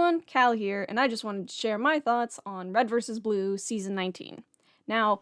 everyone, Cal here, and I just wanted to share my thoughts on Red vs. Blue Season 19. Now,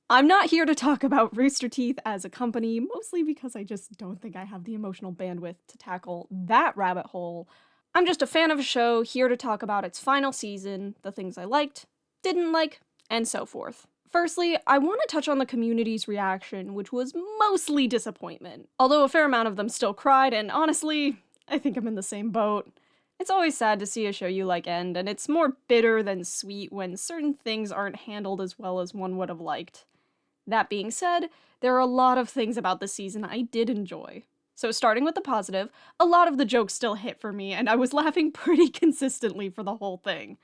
I'm not here to talk about Rooster Teeth as a company, mostly because I just don't think I have the emotional bandwidth to tackle that rabbit hole. I'm just a fan of a show, here to talk about its final season, the things I liked, didn't like, and so forth. Firstly, I want to touch on the community's reaction, which was mostly disappointment, although a fair amount of them still cried, and honestly, I think I'm in the same boat. It's always sad to see a show you like end, and it's more bitter than sweet when certain things aren't handled as well as one would have liked. That being said, there are a lot of things about this season I did enjoy. So starting with the positive, a lot of the jokes still hit for me, and I was laughing pretty consistently for the whole thing.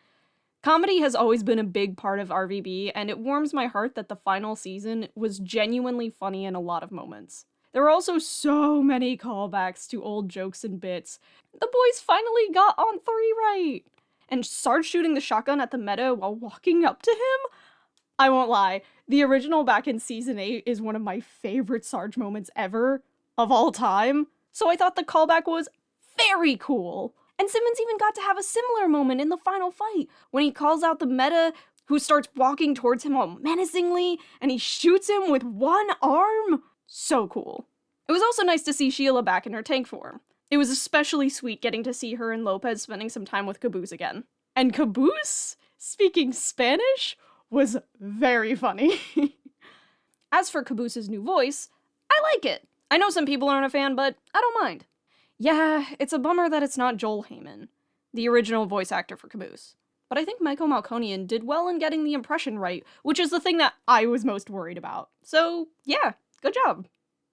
Comedy has always been a big part of RVB, and it warms my heart that the final season was genuinely funny in a lot of moments. There were also so many callbacks to old jokes and bits. The boys finally got on 3 right! And Sarge shooting the shotgun at the meta while walking up to him? I won't lie, the original back in Season 8 is one of my favorite Sarge moments ever, of all time, so I thought the callback was very cool. And Simmons even got to have a similar moment in the final fight, when he calls out the meta who starts walking towards him all menacingly, and he shoots him with one arm. So cool. It was also nice to see Sheila back in her tank form. It was especially sweet getting to see her and Lopez spending some time with Caboose again. And Caboose, speaking Spanish, was very funny. As for Caboose's new voice, I like it. I know some people aren't a fan, but I don't mind. Yeah, it's a bummer that it's not Joel Heyman, the original voice actor for Caboose. But I think Michael Malconian did well in getting the impression right, which is the thing that I was most worried about. So, yeah, good job.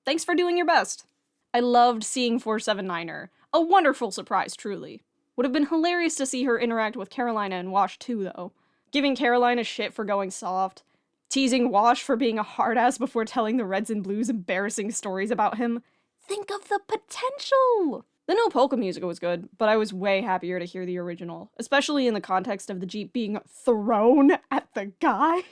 Thanks for doing your best. I loved seeing 479er. A wonderful surprise, truly. Would have been hilarious to see her interact with Carolina and Wash too, though. Giving Carolina shit for going soft. Teasing Wash for being a hard-ass before telling the Reds and Blues embarrassing stories about him. Think of the potential! The new polka music was good, but I was way happier to hear the original, especially in the context of the Jeep being thrown at the guys.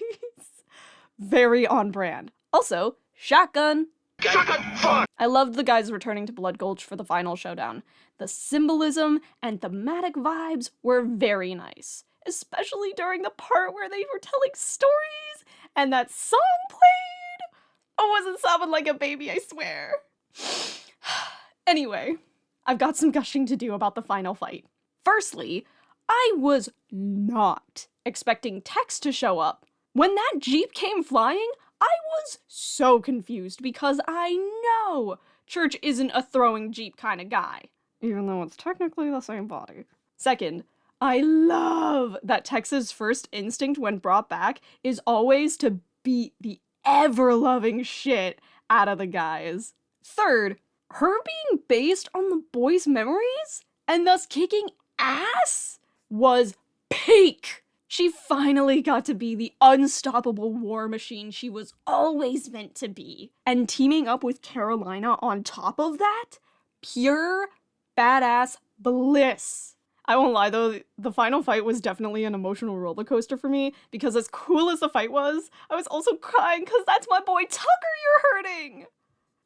Very on brand. Also, shotgun! Shotgun fun! I loved the guys returning to Blood Gulch for the final showdown. The symbolism and thematic vibes were very nice, especially during the part where they were telling stories and that song played. I wasn't sobbing like a baby, I swear. Anyway, I've got some gushing to do about the final fight. Firstly, I was not expecting Tex to show up. When that Jeep came flying, I was so confused because I know Church isn't a throwing Jeep kind of guy, even though it's technically the same body. Second, I love that Tex's first instinct when brought back is always to beat the ever-loving shit out of the guys. Third, her being based on the boys' memories and thus kicking ass was peak. She finally got to be the unstoppable war machine she was always meant to be. And teaming up with Carolina on top of that? Pure badass bliss. I won't lie though, the final fight was definitely an emotional roller coaster for me, because as cool as the fight was, I was also crying because that's my boy Tucker you're hurting!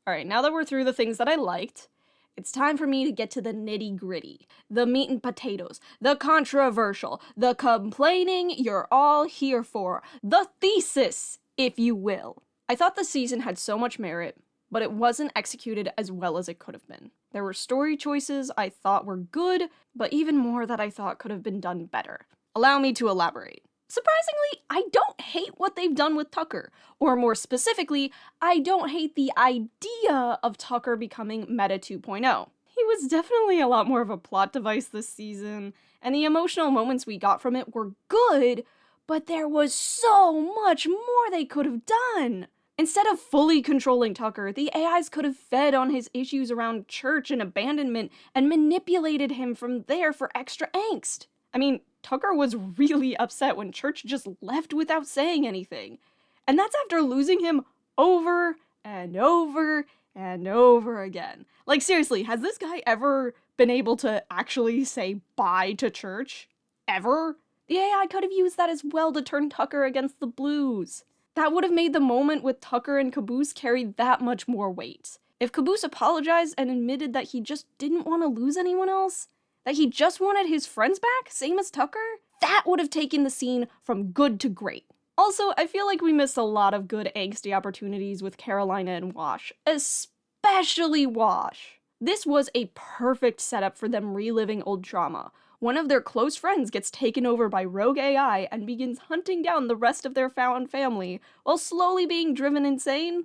Alright, now that we're through the things that I liked, it's time for me to get to the nitty-gritty, the meat and potatoes, the controversial, the complaining you're all here for, the thesis, if you will. I thought the season had so much merit, but it wasn't executed as well as it could have been. There were story choices I thought were good, but even more that I thought could have been done better. Allow me to elaborate. Surprisingly, I don't hate what they've done with Tucker, or more specifically, I don't hate the idea of Tucker becoming Meta 2.0. He was definitely a lot more of a plot device this season, and the emotional moments we got from it were good, but there was so much more they could have done. Instead of fully controlling Tucker, the AIs could have fed on his issues around church and abandonment and manipulated him from there for extra angst. I mean, Tucker was really upset when Church just left without saying anything. And that's after losing him over and over and over again. Like, seriously, has this guy ever been able to actually say bye to Church? Ever? The AI could have used that as well to turn Tucker against the Blues. That would have made the moment with Tucker and Caboose carry that much more weight. If Caboose apologized and admitted that he just didn't want to lose anyone else, That he just wanted his friends back, same as Tucker? That would have taken the scene from good to great. Also, I feel like we missed a lot of good angsty opportunities with Carolina and Wash, especially Wash. This was a perfect setup for them reliving old trauma. One of their close friends gets taken over by rogue AI and begins hunting down the rest of their found family while slowly being driven insane.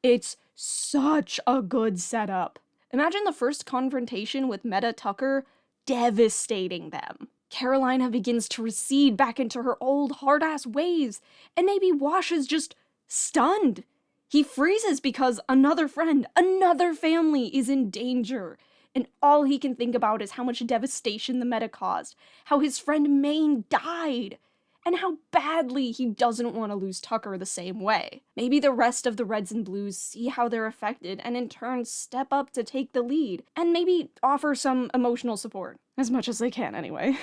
It's such a good setup. Imagine the first confrontation with Meta Tucker devastating them. Carolina begins to recede back into her old hard-ass ways, and maybe Wash is just stunned. He freezes because another friend, another family is in danger, and all he can think about is how much devastation the Meta caused, how his friend Maine died, and how badly he doesn't want to lose Tucker the same way. Maybe the rest of the Reds and Blues see how they're affected and in turn step up to take the lead, and maybe offer some emotional support. As much as they can, anyway.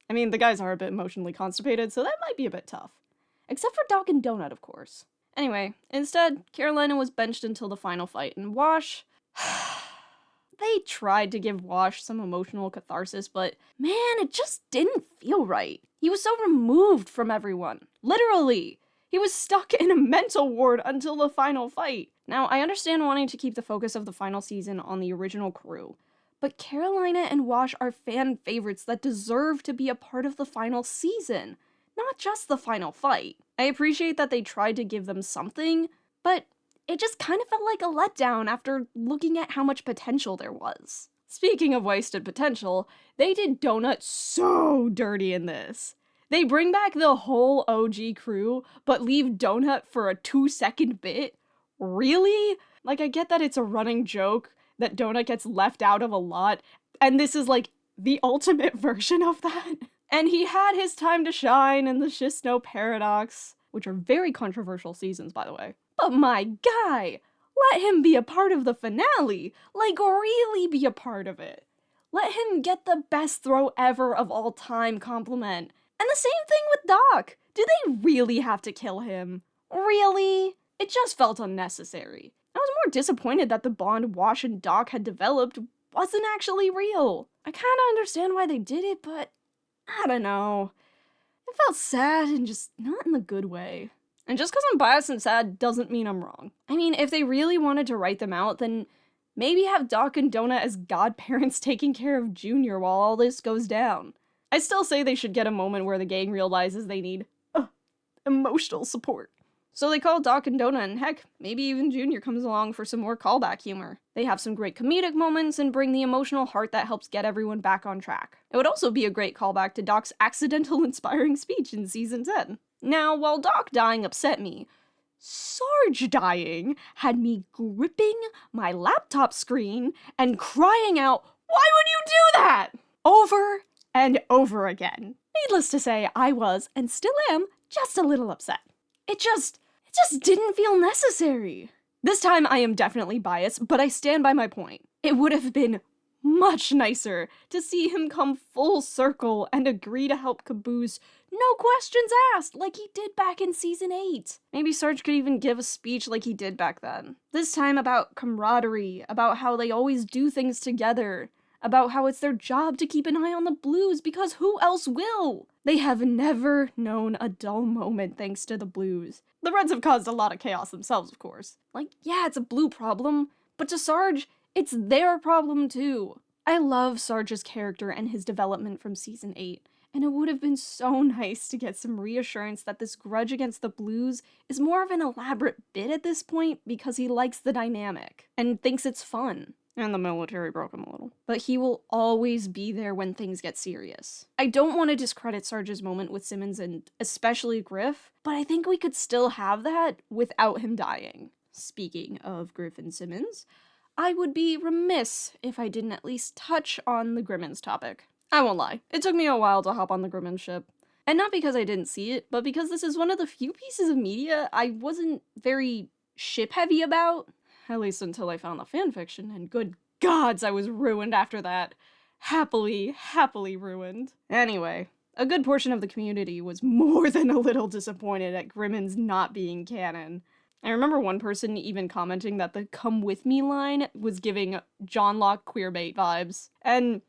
I mean, the guys are a bit emotionally constipated, so that might be a bit tough. Except for Doc and Donut, of course. Anyway, instead, Carolina was benched until the final fight, and Wash... They tried to give Wash some emotional catharsis, but man, it just didn't feel right. He was so removed from everyone. Literally. He was stuck in a mental ward until the final fight. Now, I understand wanting to keep the focus of the final season on the original crew, but Carolina and Wash are fan favorites that deserve to be a part of the final season, not just the final fight. I appreciate that they tried to give them something, but it just kind of felt like a letdown after looking at how much potential there was. Speaking of wasted potential, they did Donut so dirty in this. They bring back the whole OG crew, but leave Donut for a 2-second bit? Really? Like, I get that it's a running joke that Donut gets left out of a lot, and this is like the ultimate version of that. And he had his time to shine in the Shist-No Paradox, which are very controversial seasons, by the way. But my guy, let him be a part of the finale. Like, really be a part of it. Let him get the best throw ever of all time compliment. And the same thing with Doc. Do they really have to kill him? Really? It just felt unnecessary. I was more disappointed that the bond Wash and Doc had developed wasn't actually real. I kinda understand why they did it, but I don't know. It felt sad and just not in the good way. And just because I'm biased and sad doesn't mean I'm wrong. I mean, if they really wanted to write them out, then maybe have Doc and Donut as godparents taking care of Junior while all this goes down. I still say they should get a moment where the gang realizes they need emotional support. So they call Doc and Donut, and heck, maybe even Junior comes along for some more callback humor. They have some great comedic moments and bring the emotional heart that helps get everyone back on track. It would also be a great callback to Doc's accidental inspiring speech in season 10. Now, while Doc dying upset me, Sarge dying had me gripping my laptop screen and crying out, "Why would you do that?" over and over again. Needless to say, I was, and still am, just a little upset. It just didn't feel necessary. This time I am definitely biased, but I stand by my point. It would have been much nicer to see him come full circle and agree to help Caboose, no questions asked, like he did back in season 8. Maybe Sarge could even give a speech like he did back then. This time about camaraderie, about how they always do things together, about how it's their job to keep an eye on the Blues because who else will? They have never known a dull moment thanks to the Blues. The Reds have caused a lot of chaos themselves, of course. Like, yeah, it's a Blue problem, but to Sarge, it's their problem too. I love Sarge's character and his development from season 8, and it would have been so nice to get some reassurance that this grudge against the Blues is more of an elaborate bit at this point because he likes the dynamic and thinks it's fun. And the military broke him a little. But he will always be there when things get serious. I don't want to discredit Sarge's moment with Simmons and especially Griff, but I think we could still have that without him dying. Speaking of Griff and Simmons, I would be remiss if I didn't at least touch on the Grimmins topic. I won't lie, it took me a while to hop on the Grimmins ship. And not because I didn't see it, but because this is one of the few pieces of media I wasn't very ship-heavy about. At least until I found the fanfiction, and good gods, I was ruined after that. Happily ruined. Anyway, a good portion of the community was more than a little disappointed at Grimmins not being canon. I remember one person even commenting that the "come with me" line was giving John Locke queerbait vibes. And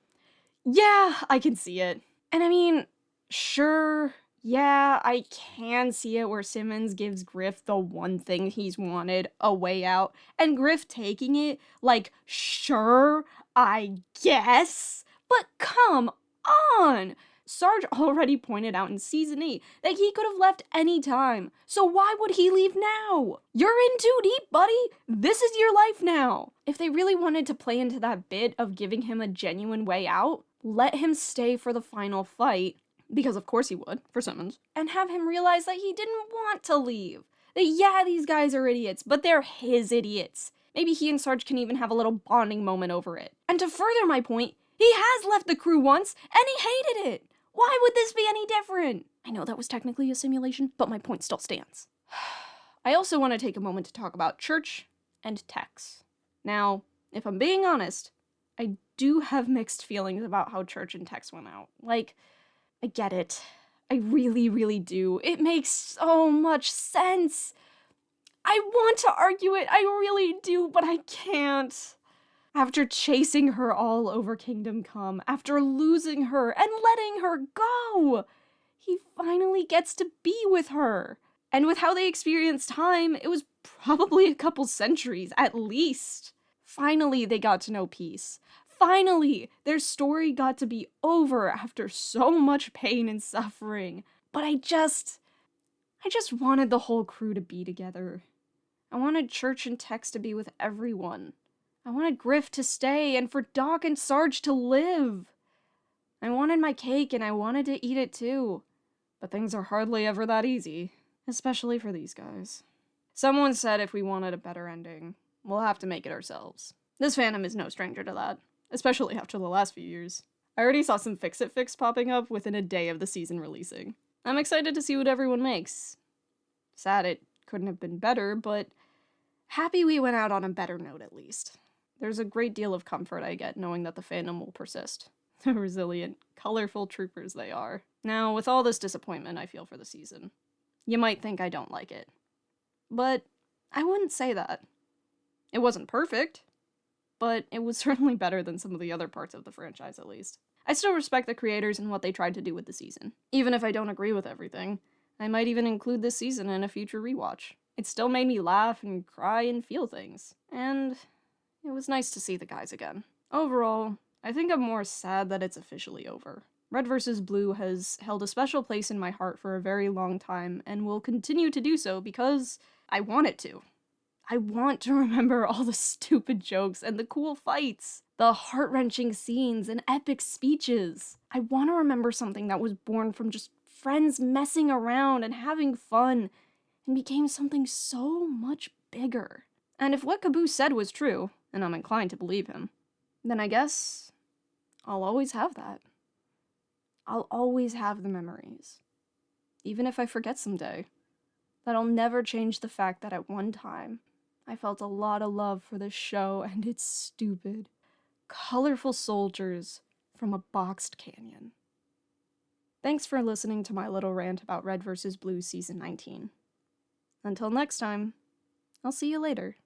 Yeah, I can see it. And I mean, sure, yeah, I can see it where Simmons gives Griff the one thing he's wanted, a way out, and Griff taking it, like, sure, I guess, but come on! Sarge already pointed out in season 8 that he could have left any time, so why would he leave now? You're in too deep, buddy! This is your life now! If they really wanted to play into that bit of giving him a genuine way out, let him stay for the final fight, because of course he would, for Simmons, and have him realize that he didn't want to leave. That yeah, these guys are idiots, but they're his idiots. Maybe he and Sarge can even have a little bonding moment over it. And to further my point, he has left the crew once, and he hated it. Why would this be any different? I know that was technically a simulation, but my point still stands. I also want to take a moment to talk about Church and Tex. Now, if I'm being honest, I do have mixed feelings about how Church and Tex went out. Like, I get it. I really, really do. It makes so much sense. I want to argue it, I really do, but I can't. After chasing her all over Kingdom Come, after losing her and letting her go, he finally gets to be with her. And with how they experienced time, it was probably a couple centuries, at least. Finally, they got to know peace. Finally, their story got to be over after so much pain and suffering. But I just wanted the whole crew to be together. I wanted Church and Tex to be with everyone. I wanted Griff to stay and for Doc and Sarge to live. I wanted my cake and I wanted to eat it too. But things are hardly ever that easy, especially for these guys. Someone said if we wanted a better ending, we'll have to make it ourselves. This fandom is no stranger to that, especially after the last few years. I already saw some fix-it fics popping up within a day of the season releasing. I'm excited to see what everyone makes. Sad it couldn't have been better, but happy we went out on a better note at least. There's a great deal of comfort I get knowing that the fandom will persist. The resilient, colorful troopers they are. Now, with all this disappointment I feel for the season, you might think I don't like it. But I wouldn't say that. It wasn't perfect, but it was certainly better than some of the other parts of the franchise at least. I still respect the creators and what they tried to do with the season. Even if I don't agree with everything, I might even include this season in a future rewatch. It still made me laugh and cry and feel things. And it was nice to see the guys again. Overall, I think I'm more sad that it's officially over. Red vs. Blue has held a special place in my heart for a very long time and will continue to do so because I want it to. I want to remember all the stupid jokes and the cool fights, the heart-wrenching scenes and epic speeches. I want to remember something that was born from just friends messing around and having fun and became something so much bigger. And if what Caboose said was true, and I'm inclined to believe him, then I guess I'll always have that. I'll always have the memories. Even if I forget someday. That'll never change the fact that at one time, I felt a lot of love for this show and its stupid, colorful soldiers from a boxed canyon. Thanks for listening to my little rant about Red vs. Blue Season 19. Until next time, I'll see you later.